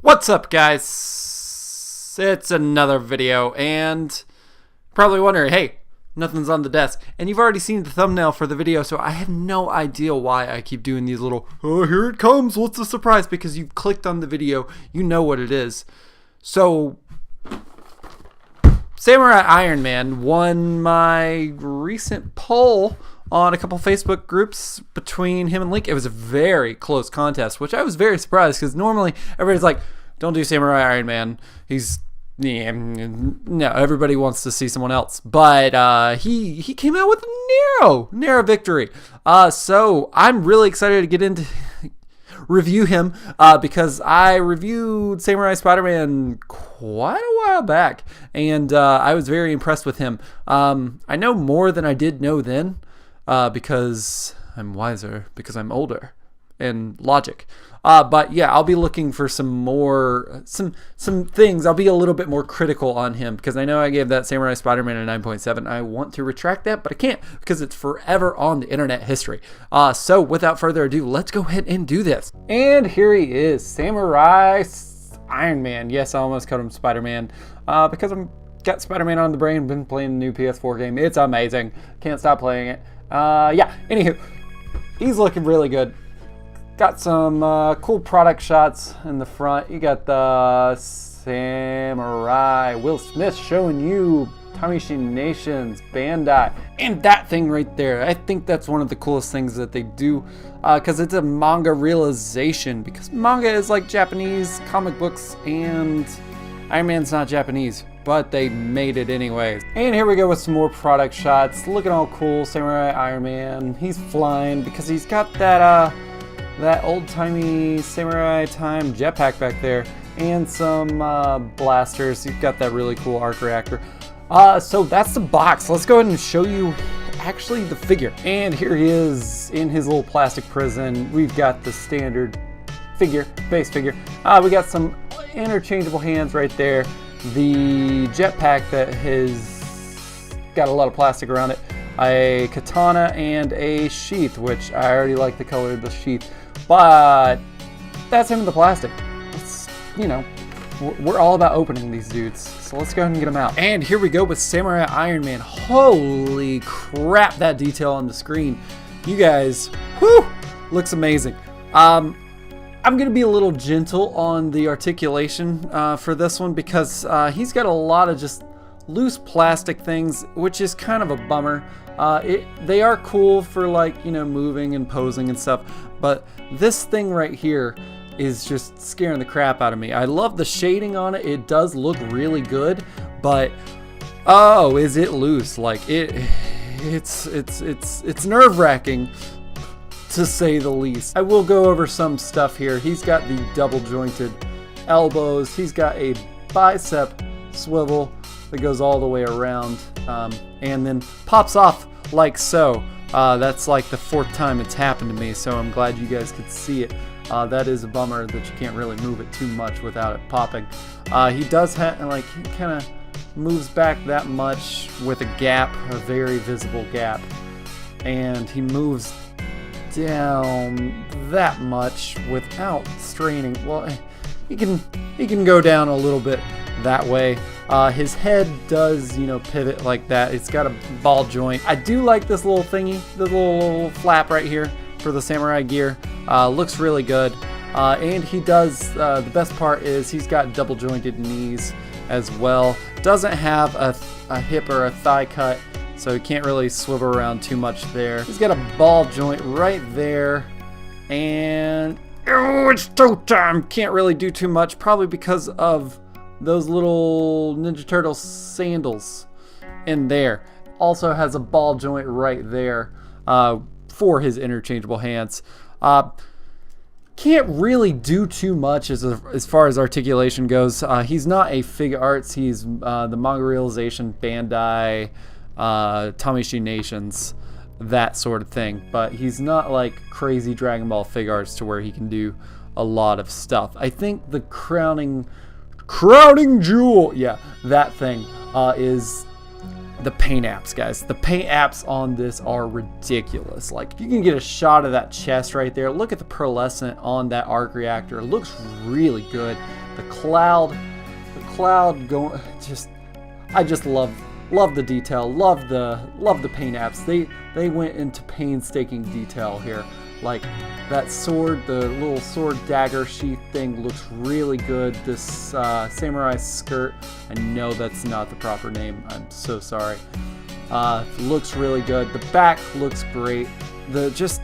What's up, guys? It's another video, and probably wondering, hey, nothing's on the desk. And you've already seen the thumbnail for the video, so I have no idea why I keep doing these little, oh, here it comes, what's the surprise? Because you've clicked on the video, you know what it is. So, Samurai Ironman won my recent poll on a couple Facebook groups between him and Link. It was a very close contest, which I was very surprised because normally everybody's like, don't do Samurai Ironman. No, everybody wants to see someone else. But he came out with a narrow victory. So I'm really excited to get into review him because I reviewed Samurai Spider-Man quite a while back, and I was very impressed with him. I know more than I did know then. Because I'm wiser, because I'm older, and logic. But yeah, I'll be looking for some things. I'll be a little bit more critical on him because I know I gave that Samurai Spider-Man a 9.7. I want to retract that, but I can't because it's forever on the internet history. So without further ado, let's go ahead and do this. And here he is, Samurai Iron Man. Yes, I almost called him Spider-Man because I'm got Spider-Man on the brain. Been playing the new PS4 game. It's amazing. Can't stop playing it. Yeah, anywho, he's looking really good. Got some cool product shots in the front. You got the Samurai Will Smith showing you Tamashii Nations, Bandai, and that thing right there. I think that's one of the coolest things that they do because it's a manga realization, because manga is like Japanese comic books and Iron Man's not Japanese, but they made it anyways. And here we go with some more product shots. Looking all cool, Samurai Iron Man. He's flying because he's got that that old-timey Samurai time jetpack back there, and some blasters. He's got that really cool arc reactor. So that's the box. Let's go ahead and show you actually the figure. And here he is in his little plastic prison. We've got the standard figure, base figure. We got some interchangeable hands right there. The jetpack that has got a lot of plastic around it, a katana, and a sheath, which I already like the color of the sheath, but that's him in the plastic. It's, you know, we're all about opening these dudes, so let's go ahead and get them out. And here we go with Samurai Iron Man. Holy crap, that detail on the screen, you guys, whew, looks amazing. I'm going to be a little gentle on the articulation for this one because he's got a lot of just loose plastic things, which is kind of a bummer. They are cool for, like, you know, moving and posing and stuff, but this thing right here is just scaring the crap out of me. I love the shading on it. It does look really good, but oh, is it loose? Like it's nerve-wracking, to say the least. I will go over some stuff here. He's got the double jointed elbows. He's got a bicep swivel that goes all the way around and then pops off like so. That's like the 4th time it's happened to me, so I'm glad you guys could see it. That is a bummer that you can't really move it too much without it popping. He does have, like, he kind of moves back that much with a gap, a very visible gap, and he moves down that much without straining. Well, he can go down a little bit that way. His head does, you know, pivot like that. It's got a ball joint. I do like this little thingy, the little flap right here for the samurai gear. Looks really good. And he does, the best part is he's got double jointed knees as well. Doesn't have a hip or a thigh cut, so he can't really swivel around too much there. He's got a ball joint right there, and oh, it's toe time. Can't really do too much, probably because of those little Ninja Turtle sandals in there. Also has a ball joint right there for his interchangeable hands. Can't really do too much as far as articulation goes. He's not a figure arts. He's the manga realization, Bandai, Tamashii Nations, that sort of thing. But he's not like crazy Dragon Ball figure arts to where he can do a lot of stuff. I think the crowning jewel, yeah, that thing is the paint apps, guys. The paint apps on this are ridiculous. Like, you can get a shot of that chest right there. Look at the pearlescent on that arc reactor. It looks really good. the cloud going, I just love the detail, love the paint apps. They went into painstaking detail here. Like that sword, the little sword dagger sheath thing looks really good. This samurai skirt, I know that's not the proper name, I'm so sorry. Looks really good. The back looks great. Just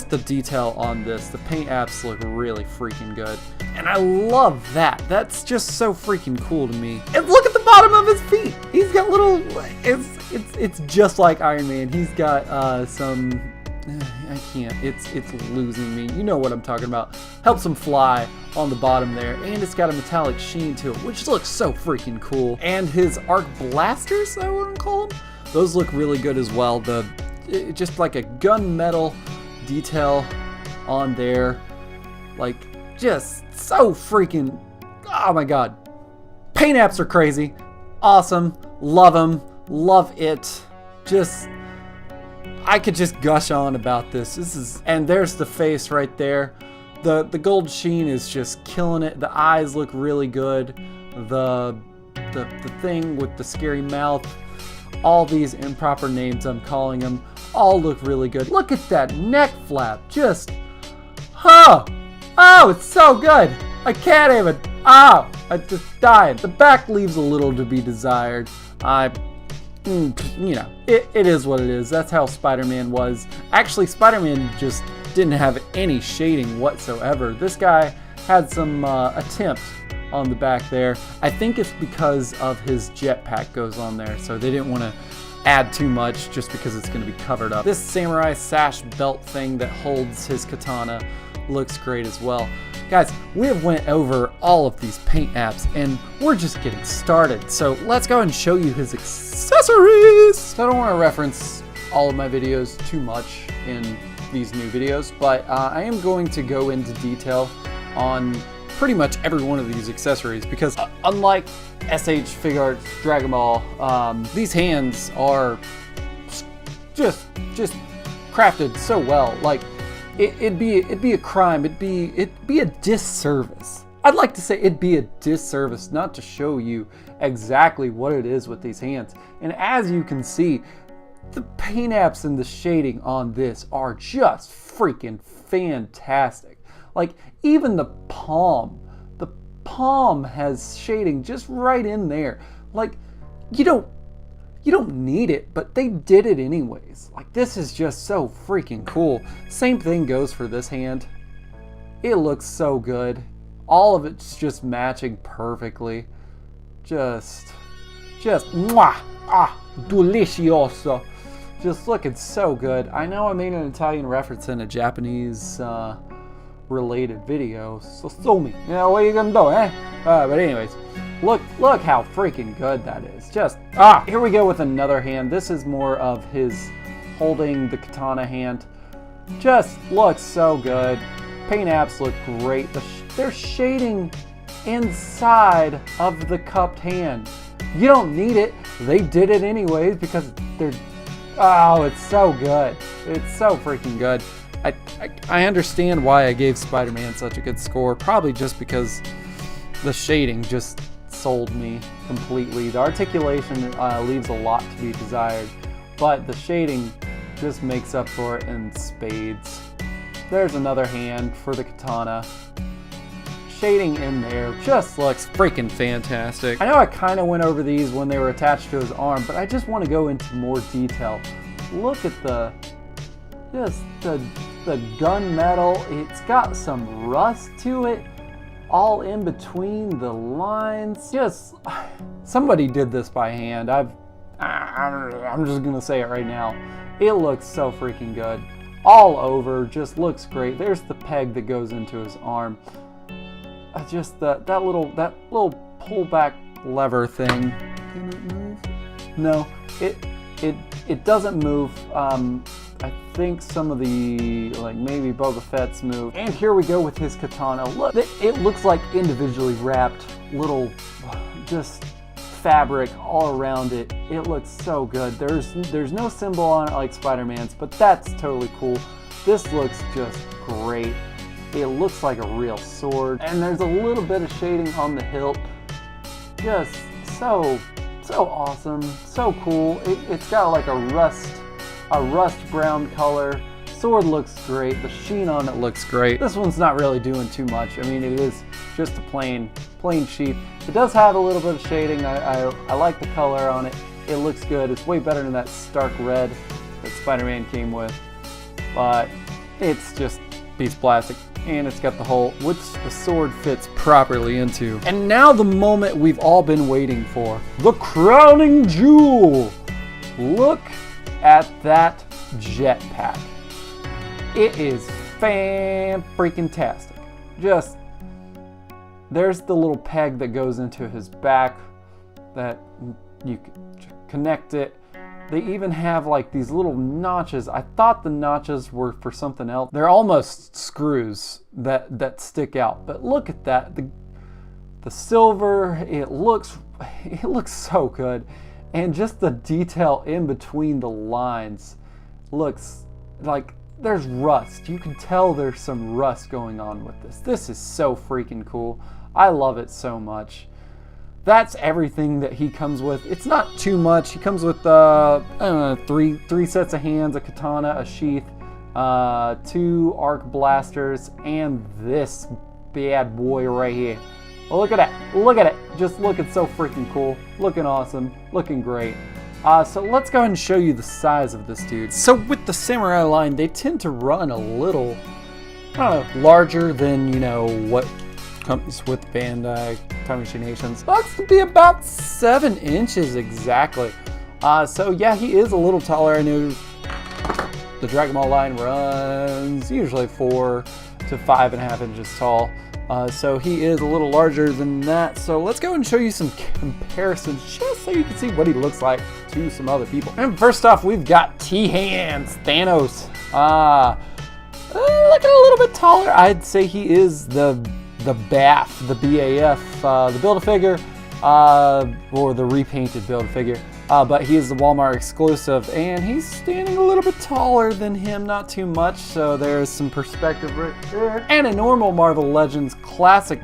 the detail on this, the paint apps look really freaking good. And I love that. That's just so freaking cool to me. And look at the bottom of his feet. He's got little, it's just like Iron Man. He's got some, I can't, it's losing me. You know what I'm talking about. Helps him fly on the bottom there. And it's got a metallic sheen to it, which looks so freaking cool. And his arc blasters, I wouldn't call them. Those look really good as well. Just like a gunmetal detail on there, like just so freaking, oh my god. Paint apps are crazy, awesome, love them, love it. Just, I could just gush on about this. And there's the face right there. The gold sheen is just killing it. The eyes look really good. The thing with the scary mouth, all these improper names I'm calling them, all look really good. Look at that neck flap, just, oh, it's so good. I can't even, I'm just dying. The back leaves a little to be desired. You know, it is what it is. That's how Spider-Man was. Actually, Spider-Man just didn't have any shading whatsoever. This guy had some attempt on the back there. I think it's because of his jetpack goes on there, so they didn't want to add too much just because it's going to be covered up. This samurai sash belt thing that holds his katana looks great as well. Guys, we have went over all of these paint apps and we're just getting started. So let's go and show you his accessories. So I don't want to reference all of my videos too much in these new videos, but I am going to go into detail on pretty much every one of these accessories because unlike SH Figuarts Dragon Ball, these hands are just crafted so well. Like it'd be a crime, it'd be a disservice. I'd like to say it'd be a disservice not to show you exactly what it is with these hands. And as you can see, the paint apps and the shading on this are just freaking fantastic. Like even the palm has shading just right in there. Like you don't need it, but they did it anyways. Like this is just so freaking cool. Same thing goes for this hand. It looks so good. All of it's just matching perfectly. Just mwah, delicioso. Just looking so good. I know I made an Italian reference in a Japanese related video, so sue me. You know, what are you gonna do, eh? But anyways, look how freaking good that is. Just, here we go with another hand. This is more of his holding the katana hand. Just looks so good. Paint apps look great. They're shading inside of the cupped hand. You don't need it. They did it anyways because it's so good. It's so freaking good. I understand why I gave Spider-Man such a good score, probably just because the shading just sold me completely. The articulation leaves a lot to be desired, but the shading just makes up for it in spades. There's another hand for the katana. Shading in there just looks freaking fantastic. I know I kind of went over these when they were attached to his arm, but I just want to go into more detail. Look at the gunmetal. It's got some rust to it, all in between the lines. Just, somebody did this by hand. I'm just gonna say it right now. It looks so freaking good. All over, just looks great. There's the peg that goes into his arm. Just that little pullback lever thing. Can it move? No, it doesn't move. I think some of the, like maybe Boba Fett's move. And here we go with his katana. Look, it looks like individually wrapped little just fabric all around it. It looks so good. There's no symbol on it like Spider-Man's, but that's totally cool. This looks just great. It looks like a real sword, and there's a little bit of shading on the hilt. Just so awesome, so cool. It's got like a rust brown color. Sword looks great. The sheen on it looks great. This one's not really doing too much. I mean, it is just a plain sheath. It does have a little bit of shading. I like the color on it. It looks good. It's way better than that stark red that Spider-Man came with. But it's just a piece of plastic, and it's got the hole which the sword fits properly into. And now the moment we've all been waiting for. The crowning jewel. Look at that jetpack. It is fan-freaking-tastic. Just, there's the little peg that goes into his back that you can connect it. They even have like these little notches. I thought the notches were for something else. They're almost screws that stick out. But look at that. The silver, it looks so good. And just the detail in between the lines looks like there's rust. You can tell there's some rust going on with this. This is so freaking cool. I love it so much. That's everything that he comes with. It's not too much. He comes with I don't know, three sets of hands, a katana, a sheath, 2 arc blasters, and this bad boy right here. Well, look at that. Look at it. Just looking so freaking cool. Looking awesome. Looking great. So let's go ahead and show you the size of this dude. So with the Samurai line, they tend to run a little, I don't know, larger than, you know, what comes with Bandai, Tamashii Nations. Looks to be about 7 inches exactly. So yeah, he is a little taller. I know the Dragon Ball line runs usually 4 to 5.5 inches tall. So he is a little larger than that. So let's go and show you some comparisons just so you can see what he looks like to some other people. And first off, we've got T-Hands, Thanos. Looking a little bit taller. I'd say he is the BAF, the BAF, the Build-A-Figure, or the repainted Build-A-Figure. But he is the Walmart exclusive, and he's standing a little bit taller than him, not too much, so there's some perspective right there. And a normal Marvel Legends classic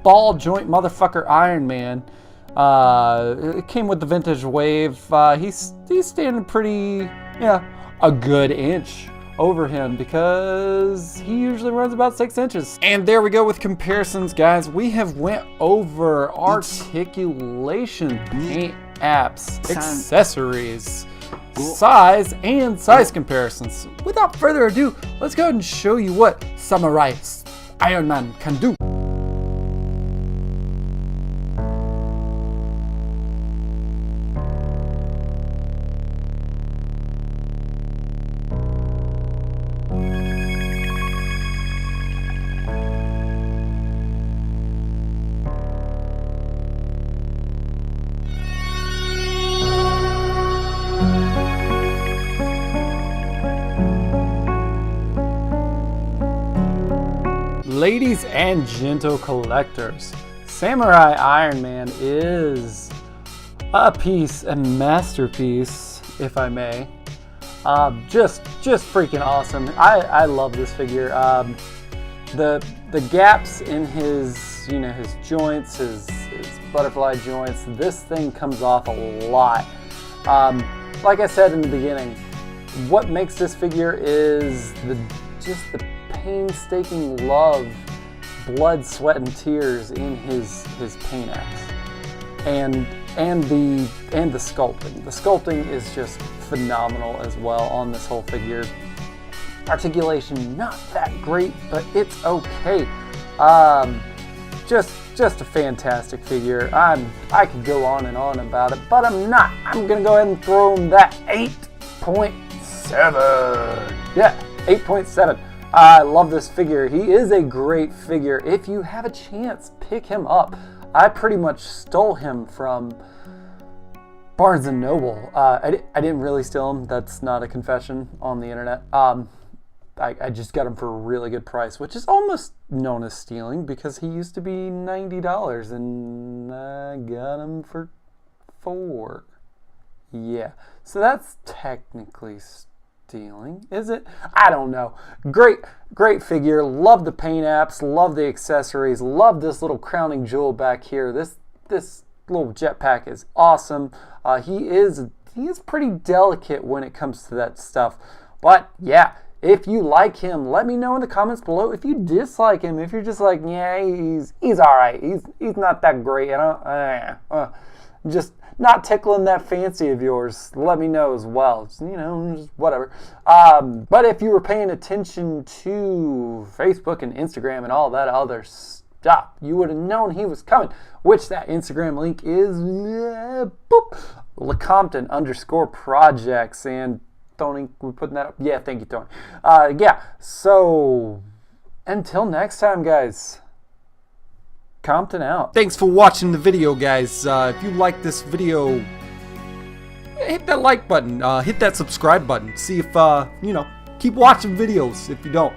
ball joint motherfucker Iron Man. It came with the vintage wave. He's standing pretty, yeah, a good inch over him because he usually runs about 6 inches. And there we go with comparisons, guys. We have went over articulation, paint apps, accessories, size, and size comparisons. Without further ado, let's go ahead and show you what Samurai Ironman can do. Ladies and gentle collectors, Samurai Iron Man is a masterpiece, if I may. Just freaking awesome. I love this figure. The gaps in his, you know, his joints, his butterfly joints, this thing comes off a lot. Like I said in the beginning, what makes this figure is just the painstaking love, blood, sweat, and tears in his paint apps, and the sculpting. The sculpting is just phenomenal as well on this whole figure. Articulation not that great, but it's okay. Just a fantastic figure. I could go on and on about it, but I'm not. I'm gonna go ahead and throw him that 8.7. Yeah, 8.7. I love this figure. He is a great figure. If you have a chance, pick him up. I pretty much stole him from Barnes & Noble. I didn't really steal him. That's not a confession on the internet. I just got him for a really good price, which is almost known as stealing because he used to be $90 and I got him for $4. Yeah, so that's technically stealing, is it? I don't know. Great figure. Love the paint apps. Love the accessories. Love this little crowning jewel back here. This little jetpack is awesome. He is pretty delicate when it comes to that stuff. But yeah, if you like him, let me know in the comments below. If you dislike him, if you're just like, yeah, he's all right. He's not that great. Just not tickling that fancy of yours, let me know as well. Just, just whatever. But if you were paying attention to Facebook and Instagram and all that other stuff, you would have known he was coming. Which that Instagram link is LeCompton _projects. And Tony, we're putting that up. Yeah, thank you, Tony. Yeah. So until next time, guys. Compton out. Thanks for watching the video, guys. If you like this video, hit that like button. Hit that subscribe button. See if keep watching videos. If you don't,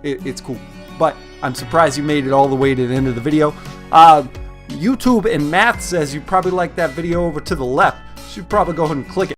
it's cool. But I'm surprised you made it all the way to the end of the video. YouTube and Math says you probably like that video over to the left. You should probably go ahead and click it.